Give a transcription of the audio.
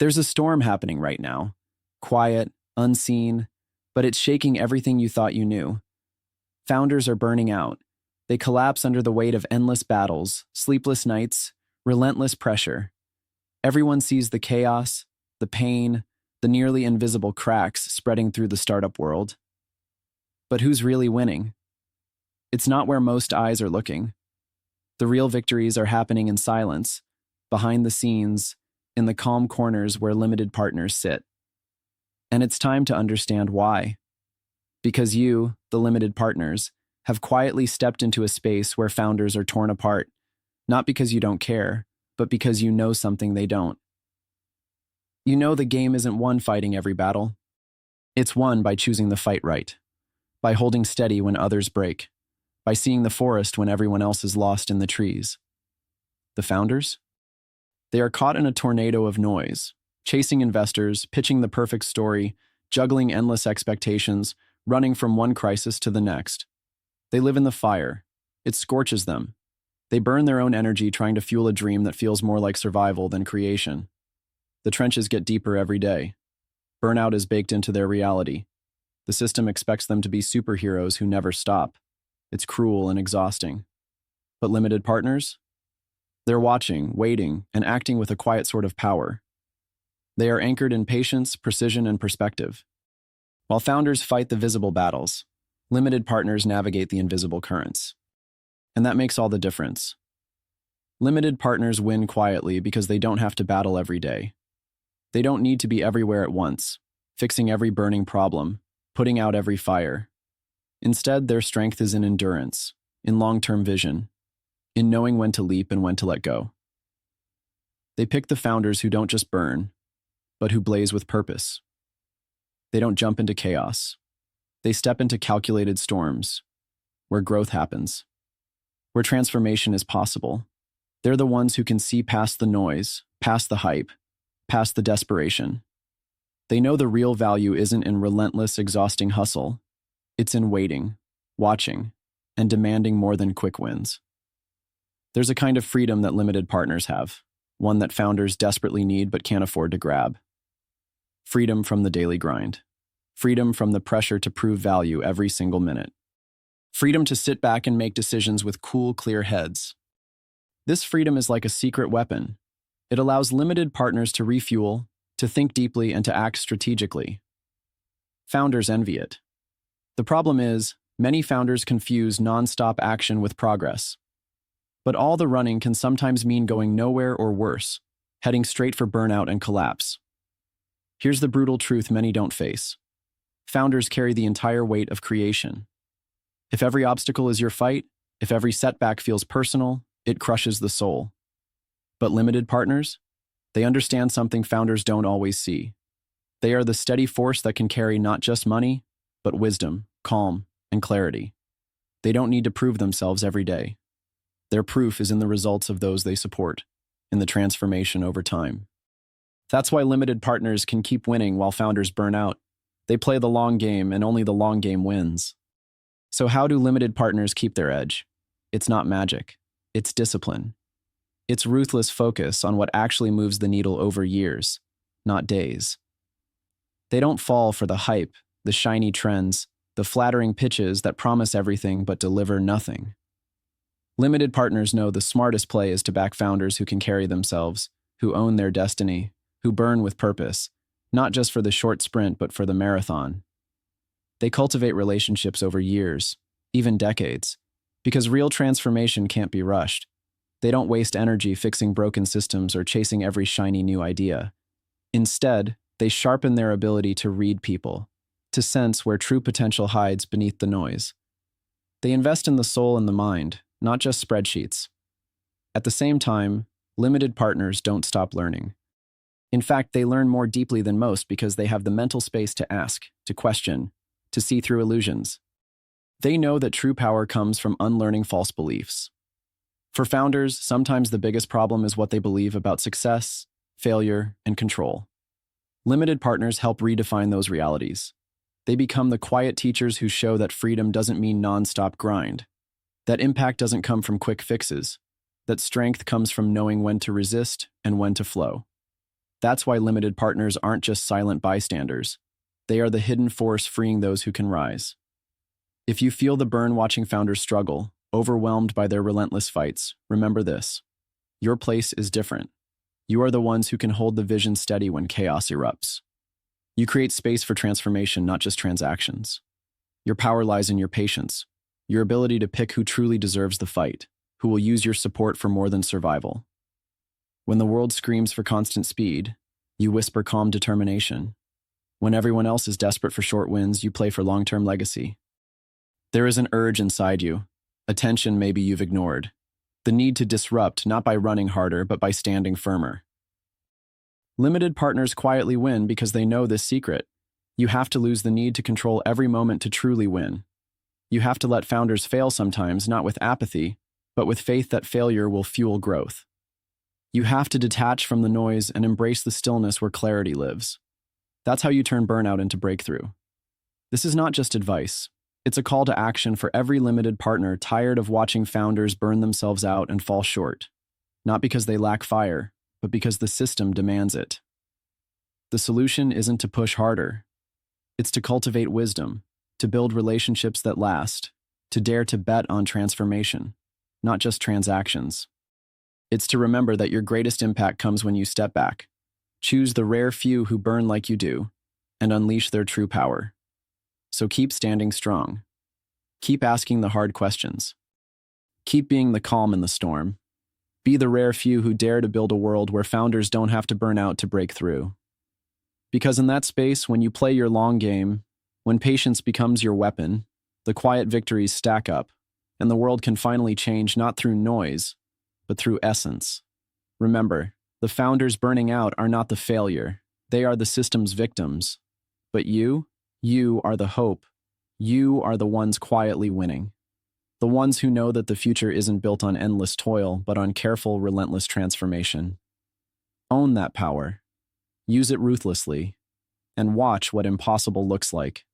There's a storm happening right now. Quiet, unseen, but it's shaking everything you thought you knew. Founders are burning out. They collapse under the weight of endless battles, sleepless nights, relentless pressure. Everyone sees the chaos, the pain, the nearly invisible cracks spreading through the startup world. But who's really winning? It's not where most eyes are looking. The real victories are happening in silence, behind the scenes, in the calm corners where limited partners sit. And it's time to understand why. Because you, the limited partners, have quietly stepped into a space where founders are torn apart, not because you don't care, but because you know something they don't. You know the game isn't won fighting every battle. It's won by choosing the fight right, by holding steady when others break, by seeing the forest when everyone else is lost in the trees. The founders? They are caught in a tornado of noise, chasing investors, pitching the perfect story, juggling endless expectations, running from one crisis to the next. They live in the fire. It scorches them. They burn their own energy trying to fuel a dream that feels more like survival than creation. The trenches get deeper every day. Burnout is baked into their reality. The system expects them to be superheroes who never stop. It's cruel and exhausting. But limited partners? They're watching, waiting, and acting with a quiet sort of power. They are anchored in patience, precision, and perspective. While founders fight the visible battles, limited partners navigate the invisible currents. And that makes all the difference. Limited partners win quietly because they don't have to battle every day. They don't need to be everywhere at once, fixing every burning problem, putting out every fire. Instead, their strength is in endurance, in long-term vision, in knowing when to leap and when to let go. They pick the founders who don't just burn, but who blaze with purpose. They don't jump into chaos. They step into calculated storms, where growth happens, where transformation is possible. They're the ones who can see past the noise, past the hype, past the desperation. They know the real value isn't in relentless, exhausting hustle. It's in waiting, watching, and demanding more than quick wins. There's a kind of freedom that limited partners have, one that founders desperately need but can't afford to grab. Freedom from the daily grind. Freedom from the pressure to prove value every single minute. Freedom to sit back and make decisions with cool, clear heads. This freedom is like a secret weapon. It allows limited partners to refuel, to think deeply, and to act strategically. Founders envy it. The problem is, many founders confuse non-stop action with progress. But all the running can sometimes mean going nowhere or worse, heading straight for burnout and collapse. Here's the brutal truth many don't face. Founders carry the entire weight of creation. If every obstacle is your fight, if every setback feels personal, it crushes the soul. But limited partners? They understand something founders don't always see. They are the steady force that can carry not just money, but wisdom, calm, and clarity. They don't need to prove themselves every day. Their proof is in the results of those they support, in the transformation over time. That's why limited partners can keep winning while founders burn out. They play the long game, and only the long game wins. So how do limited partners keep their edge? It's not magic. It's discipline. It's ruthless focus on what actually moves the needle over years, not days. They don't fall for the hype, the shiny trends, the flattering pitches that promise everything but deliver nothing. Limited partners know the smartest play is to back founders who can carry themselves, who own their destiny, who burn with purpose, not just for the short sprint but for the marathon. They cultivate relationships over years, even decades, because real transformation can't be rushed. They don't waste energy fixing broken systems or chasing every shiny new idea. Instead, they sharpen their ability to read people, to sense where true potential hides beneath the noise. They invest in the soul and the mind, not just spreadsheets. At the same time, limited partners don't stop learning. In fact, they learn more deeply than most because they have the mental space to ask, to question, to see through illusions. They know that true power comes from unlearning false beliefs. For founders, sometimes the biggest problem is what they believe about success, failure, and control. Limited partners help redefine those realities. They become the quiet teachers who show that freedom doesn't mean non-stop grind, that impact doesn't come from quick fixes, that strength comes from knowing when to resist and when to flow. That's why limited partners aren't just silent bystanders. They are the hidden force freeing those who can rise. If you feel the burn watching founders struggle, overwhelmed by their relentless fights, remember this. Your place is different. You are the ones who can hold the vision steady when chaos erupts. You create space for transformation, not just transactions. Your power lies in your patience, your ability to pick who truly deserves the fight, who will use your support for more than survival. When the world screams for constant speed, you whisper calm determination. When everyone else is desperate for short wins, you play for long-term legacy. There is an urge inside you, a tension maybe you've ignored, the need to disrupt not by running harder but by standing firmer. Limited partners quietly win because they know this secret. You have to lose the need to control every moment to truly win. You have to let founders fail sometimes, not with apathy, but with faith that failure will fuel growth. You have to detach from the noise and embrace the stillness where clarity lives. That's how you turn burnout into breakthrough. This is not just advice. It's a call to action for every limited partner tired of watching founders burn themselves out and fall short. Not because they lack fire, but because the system demands it. The solution isn't to push harder. It's to cultivate wisdom, to build relationships that last, to dare to bet on transformation, not just transactions. It's to remember that your greatest impact comes when you step back, choose the rare few who burn like you do, and unleash their true power. So keep standing strong. Keep asking the hard questions. Keep being the calm in the storm. Be the rare few who dare to build a world where founders don't have to burn out to break through. Because in that space, when you play your long game, when patience becomes your weapon, the quiet victories stack up, and the world can finally change not through noise, but through essence. Remember, the founders burning out are not the failure. They are the system's victims. But you are the hope. You are the ones quietly winning. The ones who know that the future isn't built on endless toil, but on careful, relentless transformation. Own that power. Use it ruthlessly. And watch what impossible looks like.